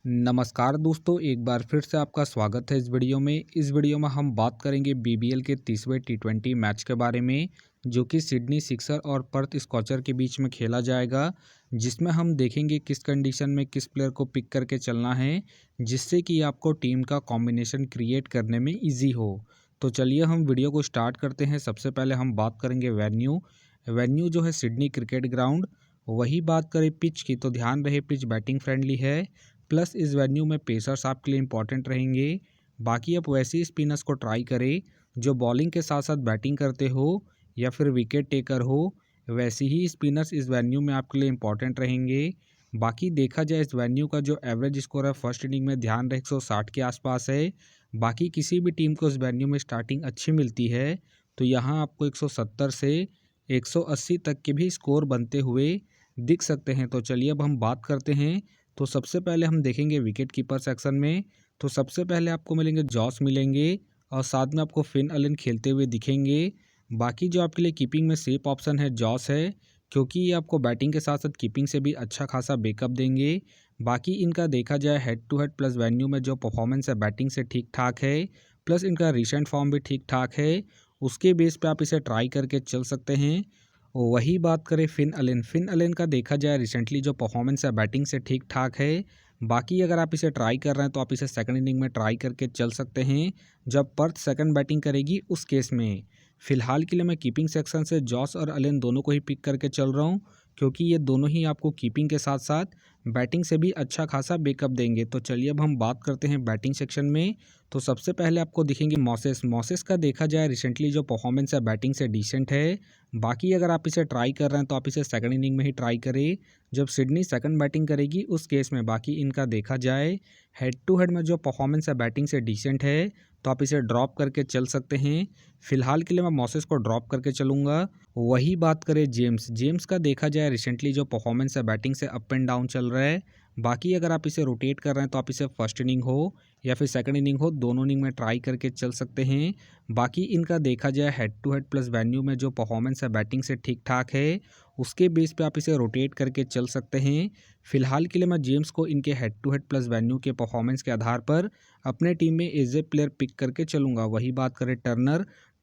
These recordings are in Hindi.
नमस्कार दोस्तों, एक बार फिर से आपका स्वागत है इस वीडियो में। इस वीडियो में हम बात करेंगे बीबीएल के 30वें टी20 मैच के बारे में, जो कि सिडनी सिक्सर और पर्थ स्कॉचर के बीच में खेला जाएगा, जिसमें हम देखेंगे किस कंडीशन में किस प्लेयर को पिक करके चलना है, जिससे कि आपको टीम का कॉम्बिनेशन क्रिएट करने में ईजी हो। तो चलिए हम वीडियो को स्टार्ट करते हैं। सबसे पहले हम बात करेंगे वेन्यू जो है सिडनी क्रिकेट ग्राउंड। वही बात करें पिच की, तो ध्यान रहे पिच बैटिंग फ्रेंडली है, प्लस इस वेन्यू में पेसर्स आपके लिए इंपॉर्टेंट रहेंगे। बाकी आप वैसे ही स्पिनर्स को ट्राई करें जो बॉलिंग के साथ साथ बैटिंग करते हो या फिर विकेट टेकर हो, वैसे ही स्पिनर्स इस वेन्यू में आपके लिए इंपॉर्टेंट रहेंगे। बाकी देखा जाए इस वेन्यू का जो एवरेज स्कोर है फर्स्ट इनिंग में ध्यान रहे 160 के आसपास है। बाकी किसी भी टीम को इस वेन्यू में स्टार्टिंग अच्छी मिलती है, तो यहाँ आपको 170 से 180 तक के भी स्कोर बनते हुए दिख सकते हैं। तो चलिए अब हम बात करते हैं। तो सबसे पहले हम देखेंगे विकेट कीपर सेक्शन में। तो सबसे पहले आपको मिलेंगे जॉस मिलेंगे और साथ में आपको फिन अलन खेलते हुए दिखेंगे। बाकी जो आपके लिए कीपिंग में सेफ ऑप्शन है जॉस है, क्योंकि ये आपको बैटिंग के साथ साथ कीपिंग से भी अच्छा खासा बैकअप देंगे। बाकी इनका देखा जाए head to head plus venue में जो परफॉर्मेंस है बैटिंग से ठीक ठाक है, प्लस इनका रिसेंट फॉर्म भी ठीक ठाक है। उसके बेस पे आप इसे ट्राई करके चल सकते हैं। वही बात करें फिन अलेन का देखा जाए रिसेंटली जो परफॉर्मेंस है बैटिंग से ठीक ठाक है। बाकी अगर आप इसे ट्राई कर रहे हैं तो आप इसे सेकंड इनिंग में ट्राई करके चल सकते हैं, जब पर्थ सेकंड बैटिंग करेगी उस केस में। फिलहाल के लिए मैं कीपिंग सेक्शन से जॉस और अलेन दोनों को ही पिक करके चल रहा हूँ, क्योंकि ये दोनों ही आपको कीपिंग के साथ साथ बैटिंग से भी अच्छा खासा बैकअप देंगे। तो चलिए अब हम बात करते हैं बैटिंग सेक्शन में। तो सबसे पहले आपको दिखेंगे मॉसेस का देखा जाए रिसेंटली जो परफॉर्मेंस है बैटिंग से डिसेंट है। बाकी अगर आप इसे ट्राई कर रहे हैं तो आप इसे सेकंड इनिंग में ही ट्राई करें, जब सिडनी सेकंड बैटिंग करेगी उस केस में। बाकी इनका देखा जाए हेड टू हेड में जो परफॉर्मेंस है बैटिंग से डिसेंट है, तो आप इसे ड्रॉप करके चल सकते हैं। फिलहाल के लिए मैं मॉसेस को ड्रॉप करके चलूँगा। वही बात करें जेम्स का देखा जाए रिसेंटली जो परफॉर्मेंस है बैटिंग से अप एंड डाउन चल रहा है। बाकी अगर आप इसे रोटेट कर रहे हैं तो आप इसे फर्स्ट इनिंग हो या फिर सेकंड इनिंग हो, दोनों इनिंग में ट्राई करके चल सकते हैं। बाकी इनका देखा जाए head to head plus venue में जो परफॉर्मेंस है बैटिंग से ठीक ठाक है, उसके बेस पे आप इसे रोटेट करके चल सकते हैं। फिलहाल के लिए मैं जेम्स को इनके head to head plus venue के परफॉर्मेंस के आधार पर अपने टीम में एज ए प्लेयर पिक करके चलूँगा। वही बात करें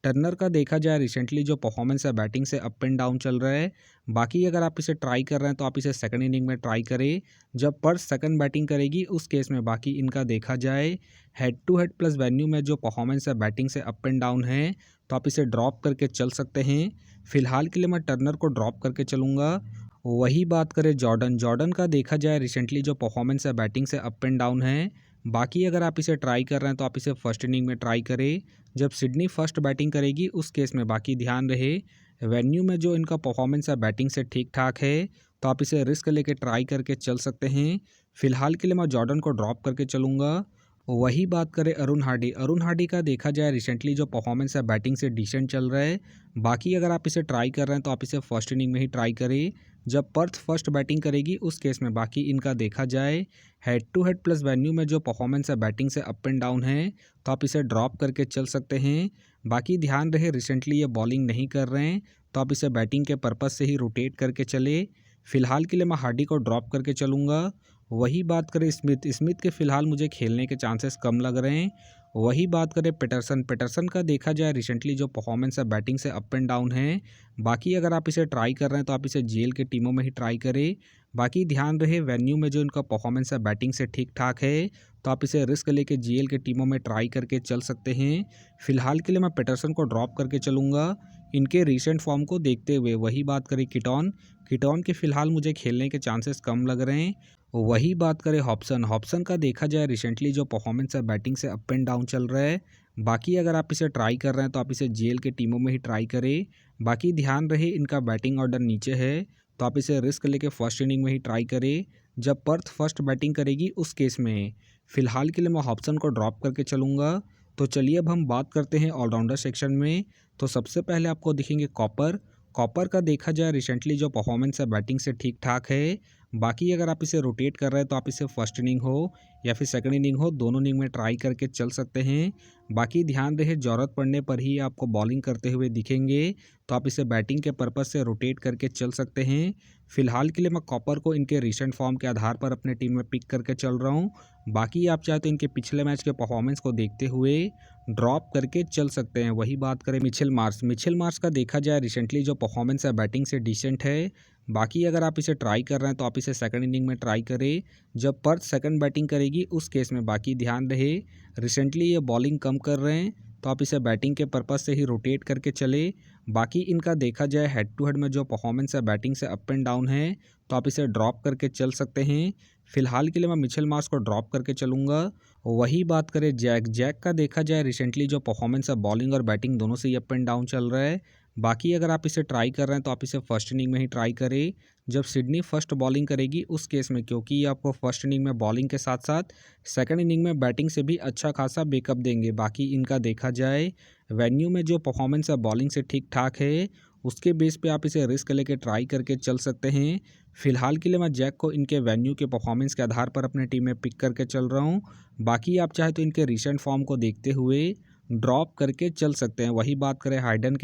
टर्नर का देखा जाए रिसेंटली जो परफॉर्मेंस है बैटिंग से अप एंड डाउन चल रहा है। बाकी अगर आप इसे ट्राई कर रहे हैं तो आप इसे सेकंड इनिंग में ट्राई करें, जब पर्थ सेकंड बैटिंग करेगी उस केस में। बाकी इनका देखा जाए head to head plus venue में जो परफॉर्मेंस है बैटिंग से अप एंड डाउन है, तो आप इसे ड्रॉप करके चल सकते हैं। फिलहाल के लिए मैं टर्नर को ड्रॉप करके चलूँगा। वही बात करें जॉर्डन का देखा जाए रिसेंटली जो परफॉर्मेंस है बैटिंग से अप एंड डाउन है। बाकी अगर आप इसे ट्राई कर रहे हैं तो आप इसे फर्स्ट इनिंग में ट्राई करें, जब सिडनी फर्स्ट बैटिंग करेगी उस केस में। बाकी ध्यान रहे वेन्यू में जो इनका परफॉर्मेंस है बैटिंग से ठीक ठाक है, तो आप इसे रिस्क लेके ट्राई करके चल सकते हैं। फिलहाल के लिए मैं जॉर्डन को ड्रॉप करके चलूँगा। वही बात करें अरुण हार्डी का देखा जाए रिसेंटली जो परफॉर्मेंस है बैटिंग से डिसेंट चल रहा है। बाकी अगर आप इसे ट्राई कर रहे हैं तो आप इसे फर्स्ट इनिंग में ही ट्राई करें, जब पर्थ फर्स्ट बैटिंग करेगी उस केस में। बाकी इनका देखा जाए head to head plus venue में जो परफॉर्मेंस है बैटिंग से अप एंड डाउन है, तो आप इसे ड्रॉप करके चल सकते हैं। बाकी ध्यान रहे रिसेंटली ये बॉलिंग नहीं कर रहे हैं, तो आप इसे बैटिंग के पर्पज़ से ही रोटेट करके चले। फिलहाल के लिए मैं हार्डी को ड्रॉप करके चलूँगा। वही बात करें स्मिथ के फ़िलहाल मुझे खेलने के चांसेस कम लग रहे हैं। वही बात करें पेटरसन का देखा जाए रिसेंटली जो परफॉर्मेंस है बैटिंग से अप एंड डाउन है। बाकी अगर आप इसे ट्राई कर रहे हैं तो आप इसे जीएल की टीमों में ही ट्राई करें। बाकी ध्यान रहे वेन्यू में जो इनका परफॉर्मेंस है बैटिंग से ठीक ठाक है, तो आप इसे रिस्क लेके जीएल के टीमों में ट्राई करके चल सकते हैं। फिलहाल के लिए मैं पेटरसन को ड्रॉप करके चलूँगा इनके रीसेंट फॉर्म को देखते हुए। वही बात करें किटॉन के फ़िलहाल मुझे खेलने के चांसेस कम लग रहे हैं। वही बात करें हॉब्सन का देखा जाए रिसेंटली जो परफॉर्मेंस है बैटिंग से अप एंड डाउन चल रहा है। बाकी अगर आप इसे ट्राई कर रहे हैं तो आप इसे जेल के टीमों में ही ट्राई करें। बाकी ध्यान रहे इनका बैटिंग ऑर्डर नीचे है, तो आप इसे रिस्क लेके फर्स्ट इनिंग में ही ट्राई करें, जब पर्थ फर्स्ट बैटिंग करेगी उस केस में। फिलहाल के लिए मैं हॉब्सन को ड्रॉप करके चलूँगा। तो चलिए अब हम बात करते हैं ऑलराउंडर सेक्शन में। तो सबसे पहले आपको दिखेंगे कॉपर का देखा जाए रिसेंटली जो परफॉर्मेंस है बैटिंग से ठीक ठाक है। बाकी अगर आप इसे रोटेट कर रहे हैं तो आप इसे फर्स्ट इनिंग हो या फिर सेकंड इनिंग हो, दोनों इनिंग में ट्राई करके चल सकते हैं। बाकी ध्यान रहे ज़रूरत पड़ने पर ही आपको बॉलिंग करते हुए दिखेंगे, तो आप इसे बैटिंग के पर्पज़ से रोटेट करके चल सकते हैं। फिलहाल के लिए मैं कॉपर को इनके रिसेंट फॉर्म के आधार पर अपने टीम में पिक करके चल रहा हूँ। बाकी आप चाहे तो इनके पिछले मैच के परफॉर्मेंस को देखते हुए ड्रॉप करके चल सकते हैं। वही बात करें मिचेल मार्श का देखा जाए रिसेंटली जो परफॉर्मेंस है बैटिंग से डिसेंट है। बाकी अगर आप इसे ट्राई कर रहे हैं तो आप इसे सेकंड इनिंग में ट्राई करें जब पर्थ सेकंड बैटिंग करेगी उस केस में। बाकी ध्यान रहे रिसेंटली ये बॉलिंग कम कर रहे हैं तो आप इसे बैटिंग के पर्पज़ से ही रोटेट करके चले। बाकी इनका देखा जाए हेड टू हेड में जो परफॉर्मेंस है बैटिंग से अप एंड डाउन है, तो आप इसे ड्रॉप करके चल सकते हैं। फिलहाल के लिए मैं मिचेल मार्श को ड्रॉप करके चलूँगा। वही बात करें जैक का देखा जाए रिसेंटली जो परफॉर्मेंस है बॉलिंग और बैटिंग दोनों से ही अप एंड डाउन चल रहा है। बाकी अगर आप इसे ट्राई कर रहे हैं तो आप इसे फर्स्ट इनिंग में ही ट्राई करें जब सिडनी फर्स्ट बॉलिंग करेगी उस केस में, क्योंकि ये आपको फर्स्ट इनिंग में बॉलिंग के साथ साथ सेकंड इनिंग में बैटिंग से भी अच्छा खासा बैकअप देंगे। बाकी इनका देखा जाए वेन्यू में जो परफॉर्मेंस है बॉलिंग से ठीक ठाक है, उसके बेस पे आप इसे रिस्क लेके ट्राई करके चल सकते हैं। फिलहाल के लिए मैं जैक को इनके वेन्यू के परफॉर्मेंस के आधार पर अपने टीम में पिक करके चल रहा हूँ। बाकी आप चाहे तो इनके रिसेंट फॉर्म को देखते हुए ड्रॉप करके चल सकते हैं। वही बात करें हाइडन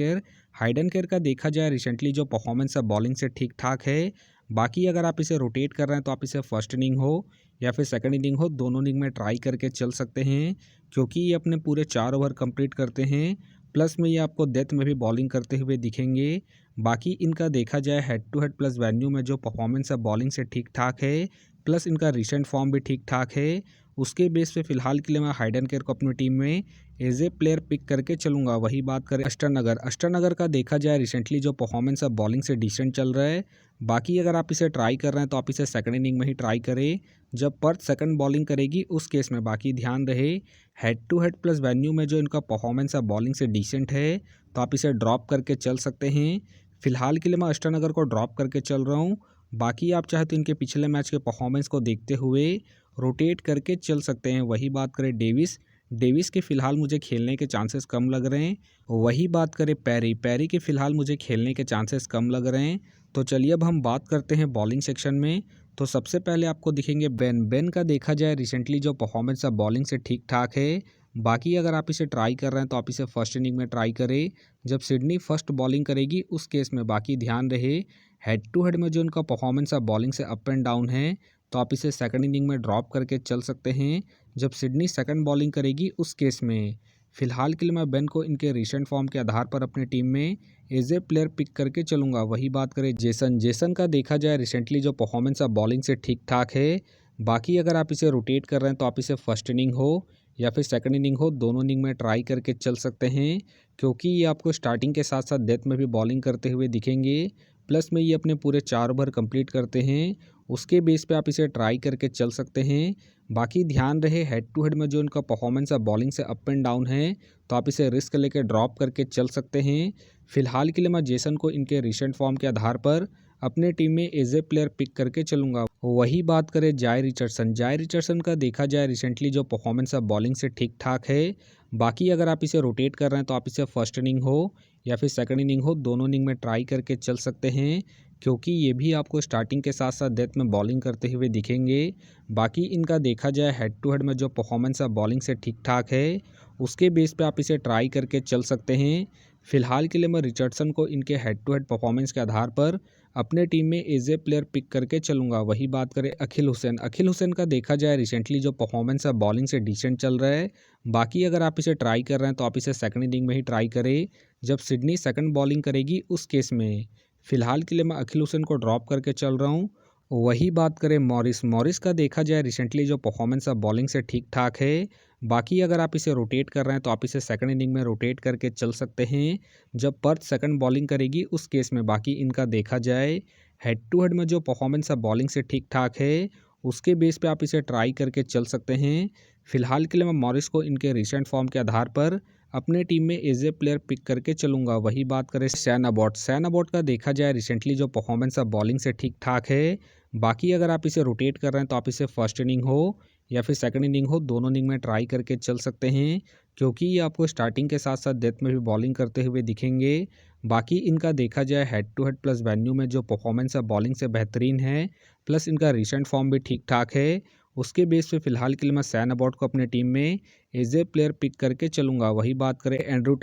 केयर का देखा जाए रिसेंटली जो परफॉर्मेंस है बॉलिंग से ठीक ठाक है। बाकी अगर आप इसे रोटेट कर रहे हैं तो आप इसे फर्स्ट इनिंग हो या फिर सेकंड इनिंग हो, दोनों इनिंग में ट्राई करके चल सकते हैं, क्योंकि ये अपने पूरे 4 ओवर कंप्लीट करते हैं। प्लस में ये आपको डेथ में भी बॉलिंग करते हुए दिखेंगे। बाकी इनका देखा जाए head to head plus venue में जो परफॉर्मेंस है बॉलिंग से ठीक ठाक है, प्लस इनका रिसेंट फॉर्म भी ठीक ठाक है। उसके बेस पे फिलहाल के लिए मैं हाइडन केयर को अपनी टीम में एज ए प्लेयर पिक करके चलूँगा। वही बात करें अष्टनगर का देखा जाए रिसेंटली जो परफॉर्मेंस है बॉलिंग से डिसेंट चल रहा है। बाकी अगर आप इसे ट्राई कर रहे हैं तो आप इसे सेकंड इनिंग में ही ट्राई करें जब पर्थ सेकंड बॉलिंग करेगी उस केस में। बाकी ध्यान रहे head to head plus venue में जो इनका परफॉर्मेंस है बॉलिंग से डिसेंट है, तो आप इसे ड्रॉप करके चल सकते हैं। फिलहाल के लिए मैं अष्टनगर को ड्रॉप करके चल रहा हूँ। बाकी आप चाहे तो इनके पिछले मैच के परफॉर्मेंस को देखते हुए रोटेट करके चल सकते हैं। वही बात करें डेविस के फ़िलहाल मुझे खेलने के चांसेस कम लग रहे हैं। वही बात करें पैरी के फ़िलहाल मुझे खेलने के चांसेस कम लग रहे हैं। तो चलिए अब हम बात करते हैं बॉलिंग सेक्शन में। तो सबसे पहले आपको दिखेंगे बेन का देखा जाए रिसेंटली जो परफॉर्मेंस है बॉलिंग से ठीक ठाक है। बाकी अगर आप इसे ट्राई कर रहे हैं तो आप इसे फर्स्ट इनिंग में ट्राई करें जब सिडनी फर्स्ट बॉलिंग करेगी उस केस में। बाकी ध्यान रहे हेड टू हेड में जो इनका परफॉर्मेंस है बॉलिंग से अप एंड डाउन है, तो आप इसे सेकंड इनिंग में ड्रॉप करके चल सकते हैं जब सिडनी सेकंड बॉलिंग करेगी उस केस में। फिलहाल के लिए मैं बेन को इनके रिसेंट फॉर्म के आधार पर अपनी टीम में एज ए प्लेयर पिक करके चलूँगा। वही बात करें जेसन का देखा जाए रिसेंटली जो परफॉर्मेंस है बॉलिंग से ठीक ठाक है। बाकी अगर आप इसे रोटेट कर रहे हैं तो आप इसे फर्स्ट इनिंग हो या फिर सेकंड इनिंग हो, दोनों इनिंग में ट्राई करके चल सकते हैं, क्योंकि ये आपको स्टार्टिंग के साथ साथ डेथ में भी बॉलिंग करते हुए दिखेंगे। प्लस में ये अपने पूरे 4 ओवर कंप्लीट करते हैं, उसके बेस पे आप इसे ट्राई करके चल सकते हैं। बाकी ध्यान रहे हेड टू हेड में जो इनका परफॉर्मेंस है बॉलिंग से अप एंड डाउन है, तो आप इसे रिस्क लेके ड्रॉप करके चल सकते हैं। फिलहाल के लिए मैं जेसन को इनके रिसेंट फॉर्म के आधार पर अपने टीम में एज ए प्लेयर पिक करके चलूँगा। वही बात करें जाय रिचर्डसन का देखा जाए रिसेंटली जो परफॉर्मेंस है बॉलिंग से ठीक ठाक है। बाकी अगर आप इसे रोटेट कर रहे हैं तो आप इसे फर्स्ट इनिंग हो या फिर सेकंड इनिंग हो, दोनों इनिंग में ट्राई करके चल सकते हैं, क्योंकि ये भी आपको स्टार्टिंग के साथ साथ डेथ में बॉलिंग करते हुए दिखेंगे। बाकी इनका देखा जाए हेड टू हेड में जो परफॉर्मेंस है बॉलिंग से ठीक ठाक है, उसके बेस पे आप इसे ट्राई करके चल सकते हैं। फिलहाल के लिए मैं रिचर्डसन को इनके हेड टू हेड परफॉर्मेंस के आधार पर अपने टीम में एज ए प्लेयर पिक करके चलूँगा। वही बात करें अखिल हुसैन का देखा जाए रिसेंटली जो परफॉर्मेंस है बॉलिंग से डिसेंट चल रहा है। बाकी अगर आप इसे ट्राई कर रहे हैं तो आप इसे सेकंड इनिंग में ही ट्राई करें जब सिडनी सेकंड बॉलिंग करेगी उस केस में। फिलहाल के लिए मैं अखिल हुसैन को ड्रॉप करके चल रहा हूँ। वही बात करें मॉरिस का देखा जाए रिसेंटली जो परफॉर्मेंस है बॉलिंग से ठीक ठाक है। बाकी अगर आप इसे रोटेट कर रहे हैं तो आप इसे सेकंड इनिंग में रोटेट करके चल सकते हैं जब पर्थ सेकंड बॉलिंग करेगी उस केस में। बाकी इनका देखा जाए हेड टू हेड में जो परफॉर्मेंस है बॉलिंग से ठीक ठाक है, उसके बेस पे आप इसे ट्राई करके चल सकते हैं। फिलहाल के लिए मैं मॉरिस को इनके रिसेंट फॉर्म के आधार पर अपने टीम में एज ए प्लेयर पिक करके चलूँगा। वही बात करें सैन अबॉट का देखा जाए रिसेंटली जो परफॉर्मेंस है बॉलिंग से ठीक ठाक है। बाकी अगर आप इसे रोटेट कर रहे हैं तो आप इसे फर्स्ट इनिंग हो या फिर सेकंड इनिंग हो, दोनों इनिंग में ट्राई करके चल सकते हैं, क्योंकि ये आपको स्टार्टिंग के साथ साथ डेथ में भी बॉलिंग करते हुए दिखेंगे। बाकी इनका देखा जाए head to head plus venue में जो परफॉर्मेंस है बॉलिंग से बेहतरीन है, प्लस इनका रिसेंट फॉर्म भी ठीक ठाक है। उसके बेस पे फिलहाल के लिए मैं सैन अबॉट को अपने टीम में एज ए प्लेयर पिक करके चलूँगा। वही बात करें एंड्रू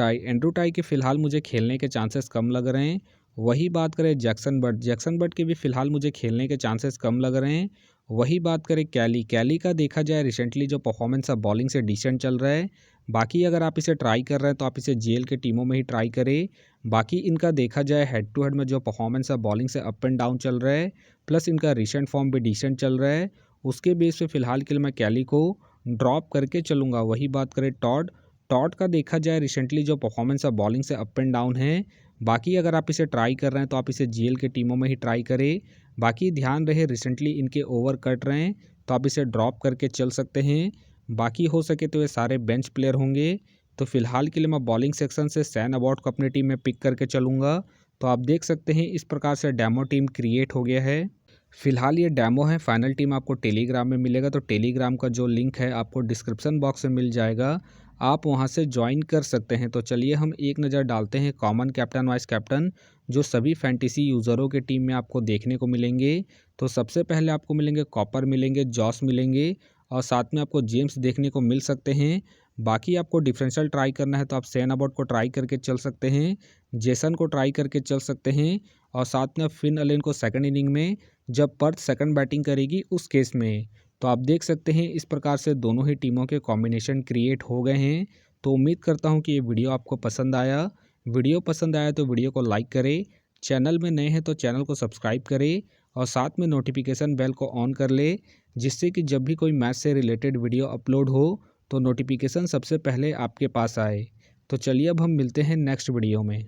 टाई के फिलहाल मुझे खेलने के चांसेस कम लग रहे हैं। वही बात करें जैक्सन बर्ड के भी फिलहाल मुझे खेलने के चांसेस कम लग रहे हैं। वही बात करें कैली का देखा जाए रिसेंटली जो परफॉर्मेंस है बॉलिंग से डिसेंट चल रहा है। बाकी अगर आप इसे ट्राई कर रहे हैं तो आप इसे जेल के टीमों में ही ट्राई करें। बाकी इनका देखा जाए हेड टू हेड में जो परफॉर्मेंस है बॉलिंग से अप एंड डाउन चल रहा है, प्लस इनका रिसेंट फॉर्म भी डिसेंट चल रहा है। उसके बेस पे फिलहाल के लिए मैं कैली को ड्रॉप करके चलूँगा। वही बात करें टॉड का देखा जाए रिसेंटली जो परफॉर्मेंस है बॉलिंग से अप एंड डाउन है। बाकी अगर आप इसे ट्राई कर रहे हैं तो आप इसे जेल के टीमों में ही ट्राई करें। बाकी ध्यान रहे रिसेंटली इनके ओवर कट रहे हैं तो आप इसे ड्रॉप करके चल सकते हैं। बाकी हो सके तो ये सारे बेंच प्लेयर होंगे। तो फिलहाल के लिए मैं बॉलिंग सेक्शन से सैन अबॉट को अपनी टीम में पिक करके चलूँगा। तो आप देख सकते हैं इस प्रकार से डेमो टीम क्रिएट हो गया है। फिलहाल ये डेमो है, फाइनल टीम आपको टेलीग्राम में मिलेगा। तो टेलीग्राम का जो लिंक है आपको डिस्क्रिप्शन बॉक्स में मिल जाएगा, आप वहां से ज्वाइन कर सकते हैं। तो चलिए हम एक नज़र डालते हैं कॉमन कैप्टन वाइस कैप्टन जो सभी फैंटेसी यूज़रों के टीम में आपको देखने को मिलेंगे। तो सबसे पहले आपको मिलेंगे कॉपर मिलेंगे, जॉस मिलेंगे और साथ में आपको जेम्स देखने को मिल सकते हैं। बाकी आपको डिफरेंशियल ट्राई करना है तो आप सैन अबॉट को ट्राई करके चल सकते हैं, जेसन को ट्राई करके चल सकते हैं और साथ में फिन अलेन को सेकंड इनिंग में जब पर्थ सेकंड बैटिंग करेगी उस केस में। तो आप देख सकते हैं इस प्रकार से दोनों ही टीमों के कॉम्बिनेशन क्रिएट हो गए हैं। तो उम्मीद करता हूं कि ये वीडियो आपको पसंद आया। वीडियो पसंद आया तो वीडियो को लाइक करें, चैनल में नए हैं तो चैनल को सब्सक्राइब करें और साथ में नोटिफिकेशन बेल को ऑन कर ले, जिससे कि जब भी कोई मैच से रिलेटेड वीडियो अपलोड हो तो नोटिफिकेशन सबसे पहले आपके पास आए। तो चलिए अब हम मिलते हैं नेक्स्ट वीडियो में।